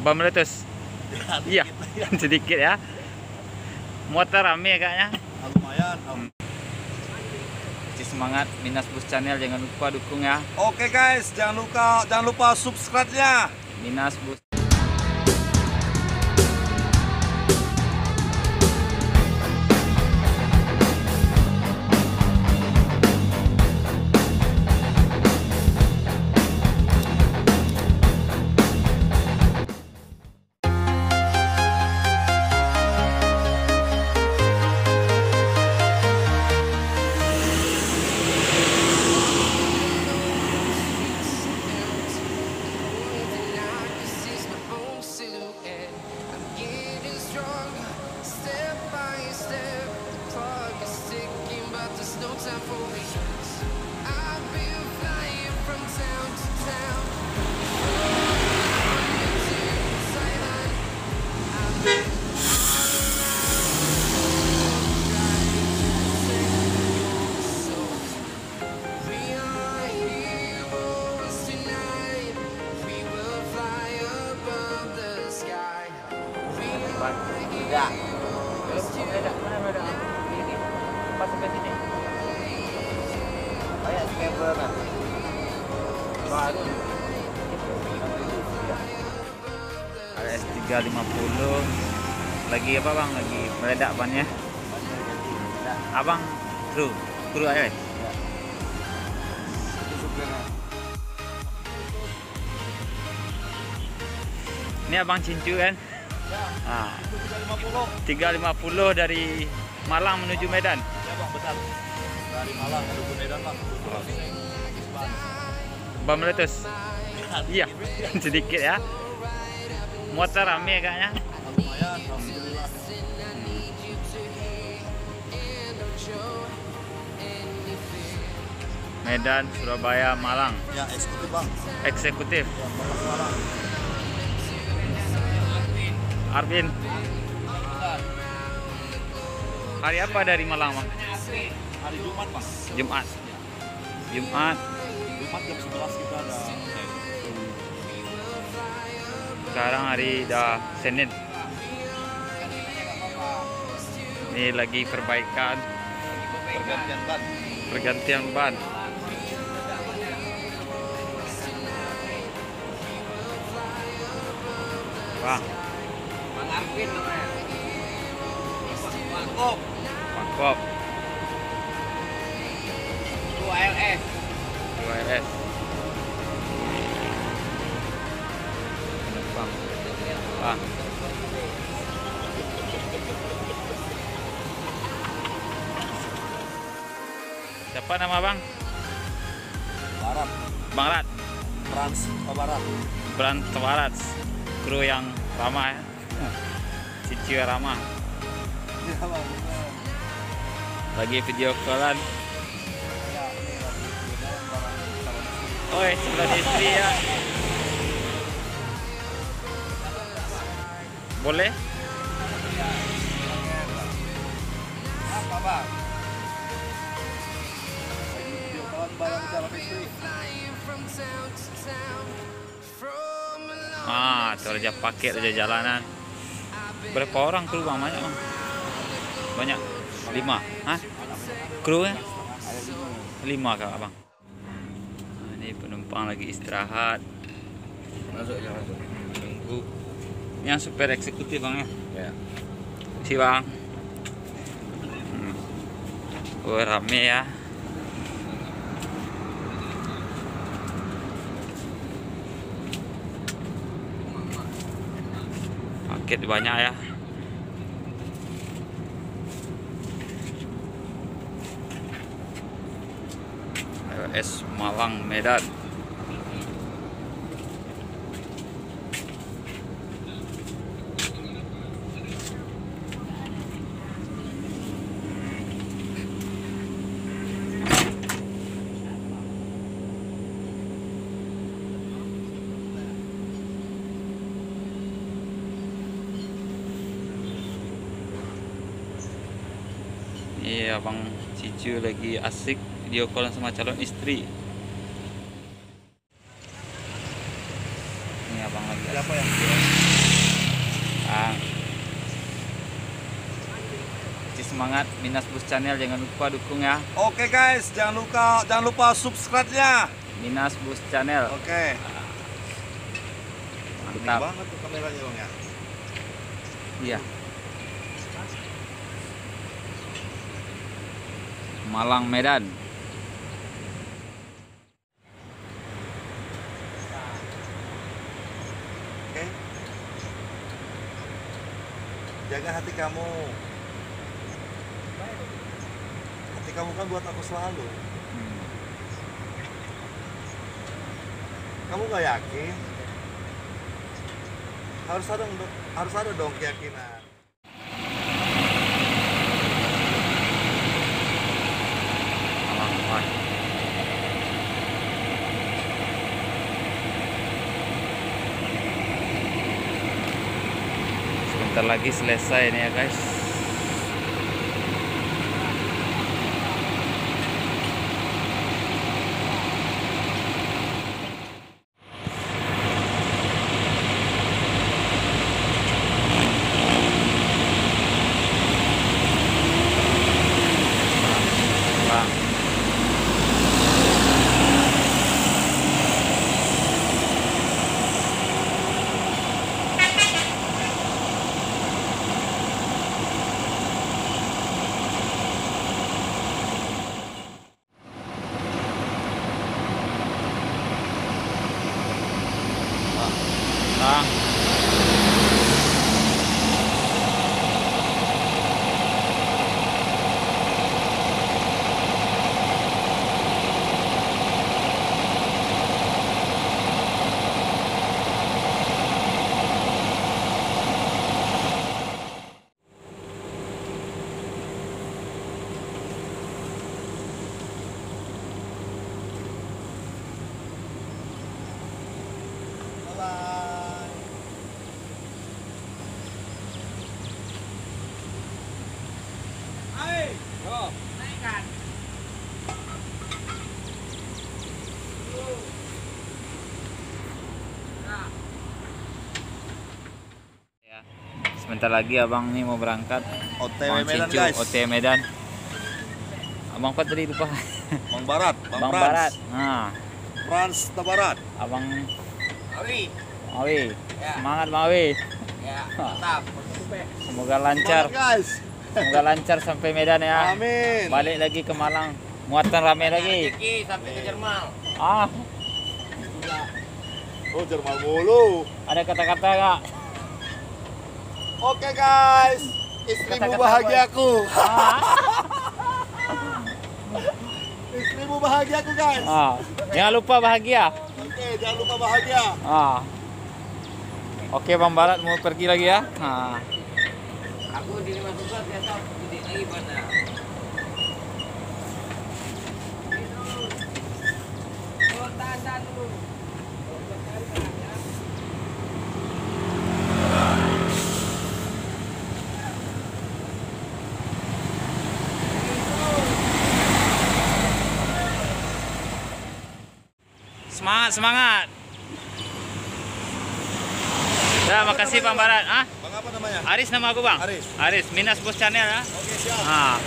Bom meletus. Iya, sedikit ya. Motor rame kayaknya. Lumayan. Semangat Minas Bus Channel, jangan lupa dukung ya. Oke guys, jangan lupa subscribe-nya. Minas Bus. Ya. Mana beda? Ini. Pas sampai sini. Kayak scammer kan. Baru. RS 350 lagi apa bang? Lagi meledak bannya. Abang kru aja. Ini abang Cincu kan? Ya, 350 dari Malang menuju Medan. Ya bang, benar. Dari Malang menuju Medan bang. Bom meletus. Iya, sedikit ya. Motor rame kayaknya. Lumayan, alhamdulillah. Medan, Surabaya, Malang. Ya, eksekutif bang. Eksekutif. Ya, Malang. Arvin. Hari apa dari Malang bang? Hari Jumat bang. Jumat. Jumat jam 11 kita ada. Sekarang hari dah Senin. Ini lagi perbaikan, pergantian ban. Bang. Bang Arvin namanya. Bangkok. 2LS. 2LS. Bang. Siapa nama bang? Barat. Bang Rat. Trans Barat. Brand Barat. Kru yang ramah ya. Cici ramah. Ya bang. Lagi video callan. Ya, ini lagi jalan barang calon istri. Oi, calon istri ya. Boleh? Apa bang? Lagi video kawan barang calon istri. Itu aja paket aja jalanan. Berapa orang kru bang? Banyak bang? Banyak? 5? Hah? Kru ya? 5 kak bang. Ini penumpang lagi istirahat. Masuk. Nunggu. Yang super eksekutif bang ya? Ya. Si bang. Rame ya. Paket banyak ya. RS Malang Medan. Iya, Abang Cicu lagi asik video call sama calon istri. Ini abang lagi. Siapa yang semangat Minas Bus Channel, jangan lupa dukung ya. Oke guys, jangan lupa subscribe-nya. Minas Bus Channel. Oke. Mantap. Gede banget tuh kameranya Bang ya. Iya. Malang Medan. Oke. Jaga hati kamu. Hati kamu kan buat aku selalu. Kamu gak yakin? Harus ada dong keyakinan. Malang Medan. Sebentar lagi selesai nih ya guys. Bang. Naikkan. Ya. Sebentar lagi abang nih mau berangkat. OTW Mau Medan Cicu, guys. OTW Medan. Abang apa tadi lupa? Bang Barat, Bang Frans. Barat. Nah, Frans Tabarat. abang Awi. Mawi. Ya. Semangat Mawi. Ya, mantap. Semoga lancar. Semangat, guys. Semoga lancar sampai Medan ya. Amin. Balik lagi ke Malang. Muatan rame lagi. Rezeki sampai ke Jerman. Ah, Oh, Jerman mulu. ada kata-kata enggak? Oke guys, istrimu Kata-kata bahagiaku. Ah. Istrimu bahagiaku guys. Ah, jangan lupa bahagia. Oke, jangan lupa bahagia. Ah. Oke, Bang Barat mau pergi lagi ya. Ah. Aku di 5 tugas ya tahu gede lagi pada. Oh, tahan dulu. Semangat, semangat. Ya, makasih Bang Barat. Ah, Bang apa namanya? Aris nama aku Bang. Aris. Aris, Minas Bus Channel ya. Oke, siap. Ah.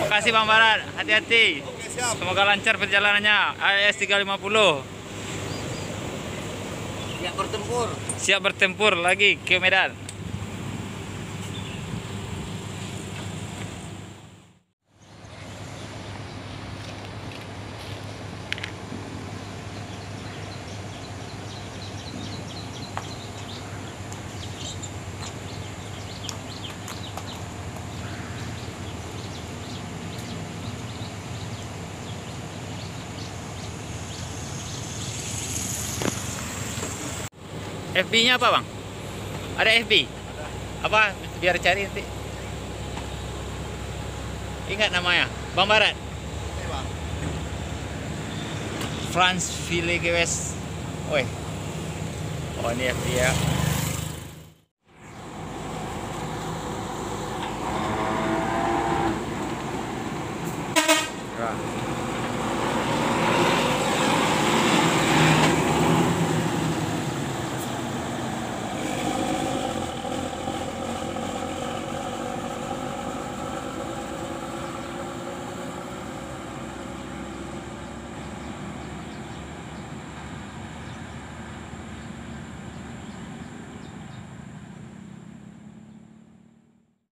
Makasih Bang Barat. Hati-hati. Oke, siap. Semoga lancar perjalanannya. AS 350. Siap bertempur. Siap bertempur lagi ke Medan. FB-nya apa Bang? Ada FB? Apa? Biar cari nanti. Ingat namanya? Bang Barat? Oke, Bang. Frans Villegas. Oi. Oh ini FB ya.